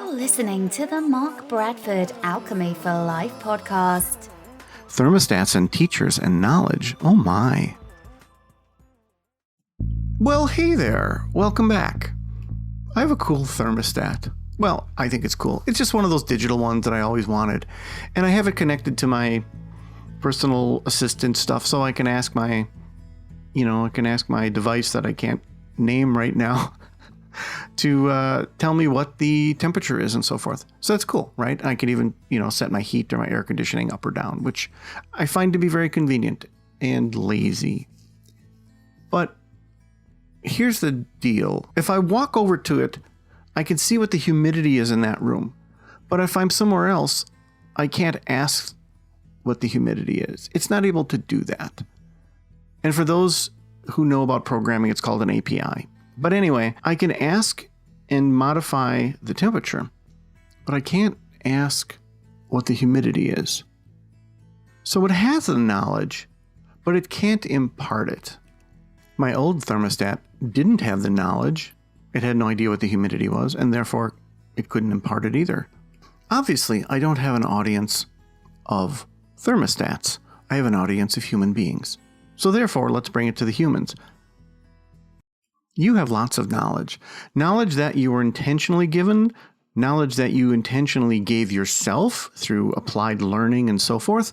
You're listening to the Mark Bradford Alchemy for Life podcast. Thermostats and teachers and knowledge. Oh my. Well, hey there. Welcome back. I have a cool thermostat. Well, I think it's cool. It's just one of those digital ones that I always wanted. And I have it connected to my personal assistant stuff so I can ask my device that I can't name right now to tell me what the temperature is and so forth. So that's cool, right? I can even, set my heat or my air conditioning up or down, which I find to be very convenient and lazy. But here's the deal. If I walk over to it, I can see what the humidity is in that room. But if I'm somewhere else, I can't ask what the humidity is. It's not able to do that. And for those who know about programming, it's called an API. But anyway, I can ask and modify the temperature, but I can't ask what the humidity is. So it has the knowledge, but it can't impart it. My old thermostat didn't have the knowledge. It had no idea what the humidity was, and therefore it couldn't impart it either. Obviously, I don't have an audience of thermostats. I have an audience of human beings. So therefore, let's bring it to the humans. You have lots of knowledge. Knowledge that you were intentionally given, knowledge that you intentionally gave yourself through applied learning and so forth,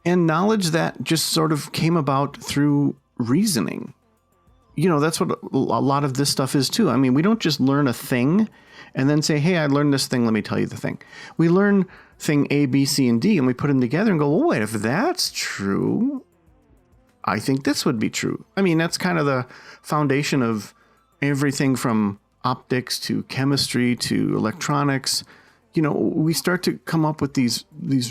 and knowledge that just sort of came about through reasoning. That's what a lot of this stuff is too. I mean, we don't just learn a thing and then say, hey, I learned this thing, let me tell you the thing. We learn thing A, B, C, and D, and we put them together and go, well, wait, if that's true, I think this would be true. I mean, that's kind of the foundation of everything from optics to chemistry to electronics. We start to come up with these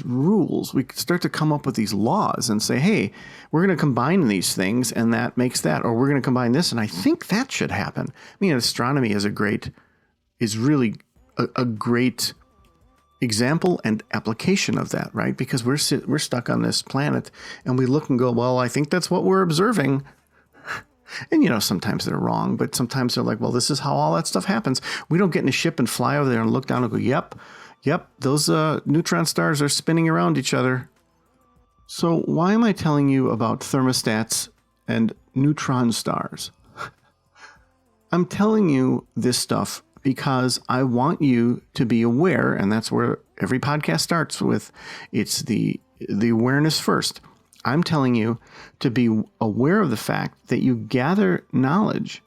rules. We start to come up with these laws and say, hey, we're going to combine these things and that makes that, or we're going to combine this and I think that should happen. I mean, astronomy is really a great example and application of that, right? Because we're stuck on this planet and we look and go, well, I think that's what we're observing. And, sometimes they're wrong, but sometimes they're like, well, this is how all that stuff happens. We don't get in a ship and fly over there and look down and go, yep, those neutron stars are spinning around each other. So why am I telling you about thermostats and neutron stars? I'm telling you this stuff because I want you to be aware, and that's where every podcast starts with. It's the awareness first. I'm telling you to be aware of the fact that you gather knowledge.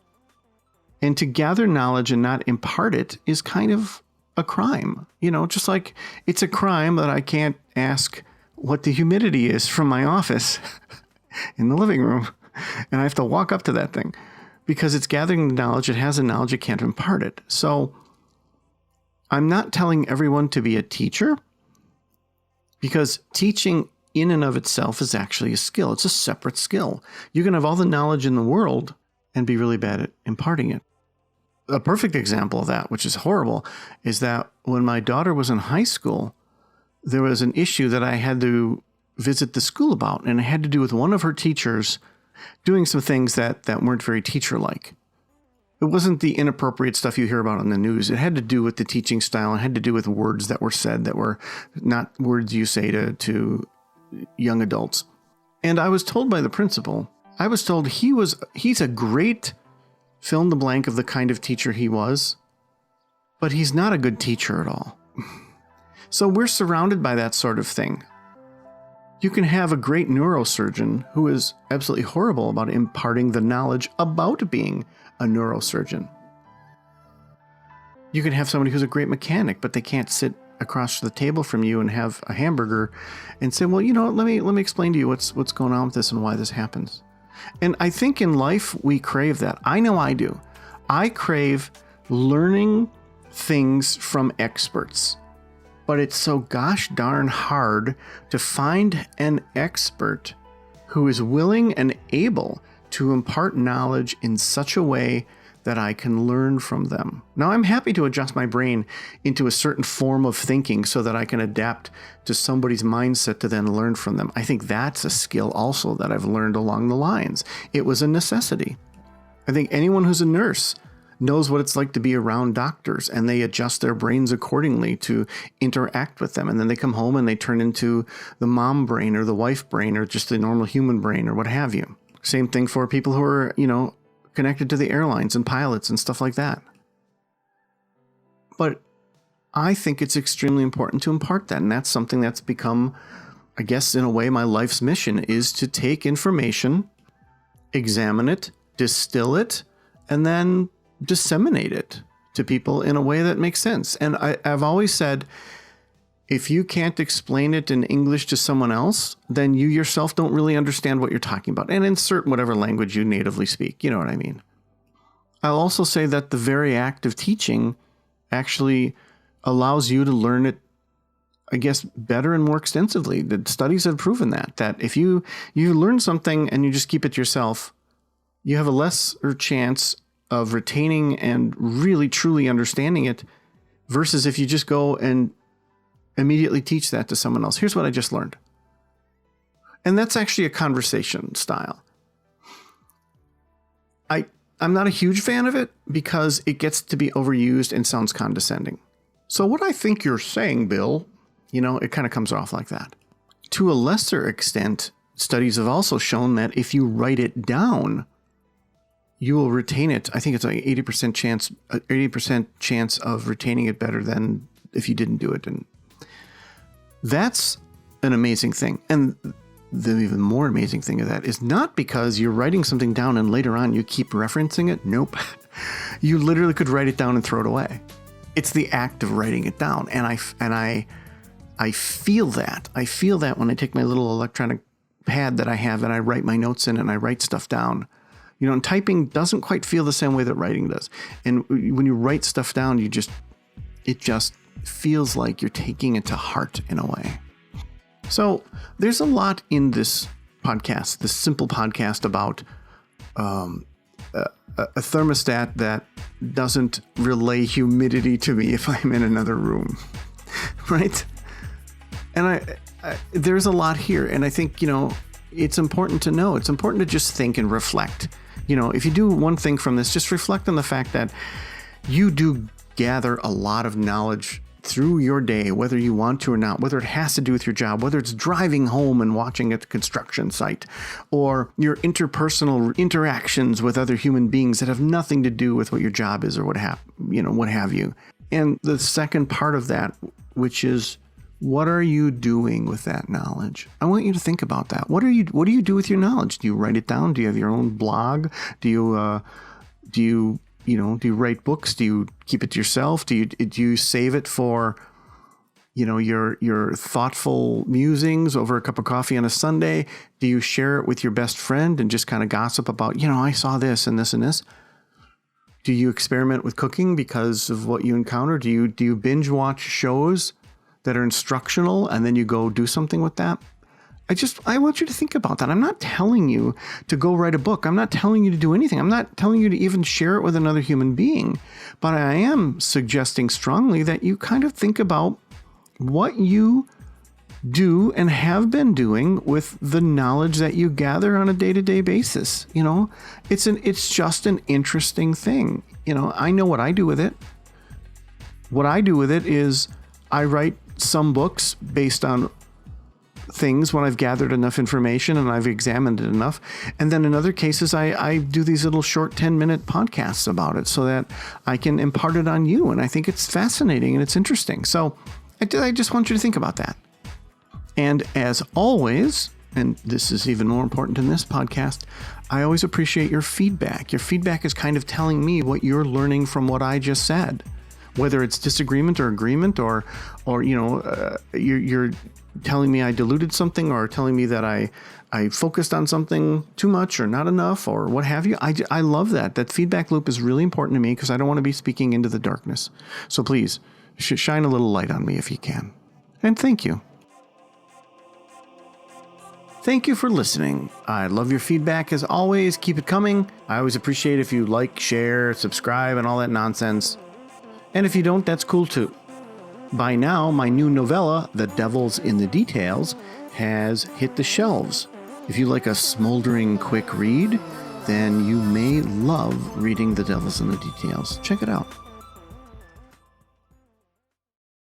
And to gather knowledge and not impart it is kind of a crime. Just like it's a crime that I can't ask what the humidity is from my office in the living room. And I have to walk up to that thing. Because it's gathering the knowledge, it has the knowledge, it can't impart it. So I'm not telling everyone to be a teacher, because teaching in and of itself is actually a skill. It's a separate skill. You can have all the knowledge in the world and be really bad at imparting it. A perfect example of that, which is horrible, is that when my daughter was in high school, there was an issue that I had to visit the school about, and it had to do with one of her teachers doing some things that weren't very teacher-like. It wasn't the inappropriate stuff you hear about on the news. It had to do with the teaching style. It had to do with words that were said that were not words you say to young adults. And I was told by the principal, he's a great fill in the blank of the kind of teacher he was, but he's not a good teacher at all. So we're surrounded by that sort of thing. You can have a great neurosurgeon who is absolutely horrible about imparting the knowledge about being a neurosurgeon. You can have somebody who's a great mechanic, but they can't sit across the table from you and have a hamburger and say, well, let me explain to you what's going on with this and why this happens. And I think in life we crave that. I know I do. I crave learning things from experts. But it's so gosh darn hard to find an expert who is willing and able to impart knowledge in such a way that I can learn from them. Now, I'm happy to adjust my brain into a certain form of thinking so that I can adapt to somebody's mindset to then learn from them. I think that's a skill also that I've learned along the lines. It was a necessity. I think anyone who's a nurse knows what it's like to be around doctors, and they adjust their brains accordingly to interact with them. And then they come home and they turn into the mom brain or the wife brain or just the normal human brain or what have you. Same thing for people who are, connected to the airlines and pilots and stuff like that. But I think it's extremely important to impart that. And that's something that's become, I guess, in a way, my life's mission is to take information, examine it, distill it, and then disseminate it to people in a way that makes sense. And I've always said, if you can't explain it in English to someone else, then you yourself don't really understand what you're talking about. And insert whatever language you natively speak. You know what I mean? I'll also say that the very act of teaching actually allows you to learn it, I guess, better and more extensively. The studies have proven that if you learn something and you just keep it to yourself, you have a lesser chance of retaining and really truly understanding it versus if you just go and immediately teach that to someone else. Here's what I just learned. And that's actually a conversation style. I'm not a huge fan of it because it gets to be overused and sounds condescending. So what I think you're saying, Bill, it kind of comes off like that. To a lesser extent, studies have also shown that if you write it down, you will retain it. I think it's like 80% chance of retaining it better than if you didn't do it. And that's an amazing thing. And the even more amazing thing of that is not because you're writing something down and later on you keep referencing it. Nope. You literally could write it down and throw it away. It's the act of writing it down. And I feel that. I feel that when I take my little electronic pad that I have and I write my notes in and I write stuff down. And typing doesn't quite feel the same way that writing does. And when you write stuff down, it just feels like you're taking it to heart in a way. So there's a lot in this podcast, this simple podcast about a thermostat that doesn't relay humidity to me if I'm in another room, right? And there's a lot here. And I think, it's important to know. It's important to just think and reflect. If you do one thing from this, just reflect on the fact that you do gather a lot of knowledge through your day, whether you want to or not, whether it has to do with your job, whether it's driving home and watching at the construction site, or your interpersonal interactions with other human beings that have nothing to do with what your job is or what have you. And the second part of that, which is, what are you doing with that knowledge? I want you to think about that. What do you do with your knowledge? Do you write it down? Do you have your own blog? Do you write books? Do you keep it to yourself? Do you save it for, your thoughtful musings over a cup of coffee on a Sunday? Do you share it with your best friend and just kind of gossip about, I saw this and this and this? Do you experiment with cooking because of what you encounter? Do you binge watch shows that are instructional and then you go do something with that? I want you to think about that. I'm not telling you to go write a book. I'm not telling you to do anything. I'm not telling you to even share it with another human being. But I am suggesting strongly that you kind of think about what you do and have been doing with the knowledge that you gather on a day-to-day basis. It's just an interesting thing. I know what I do with it. What I do with it is I write some books based on things when I've gathered enough information and I've examined it enough. And then in other cases, I do these little short 10-minute podcasts about it so that I can impart it on you. And I think it's fascinating and it's interesting. So I just want you to think about that. And as always, and this is even more important in this podcast, I always appreciate your feedback. Your feedback is kind of telling me what you're learning from what I just said. Whether it's disagreement or agreement, or you're telling me I diluted something, or telling me that I focused on something too much or not enough, or what have you. I love that. That feedback loop is really important to me because I don't want to be speaking into the darkness. So please, shine a little light on me if you can. And thank you. Thank you for listening. I love your feedback as always. Keep it coming. I always appreciate if you like, share, subscribe, and all that nonsense. And if you don't, that's cool too. By now, my new novella, The Devil's in the Details, has hit the shelves. If you like a smoldering quick read, then you may love reading The Devil's in the Details. Check it out.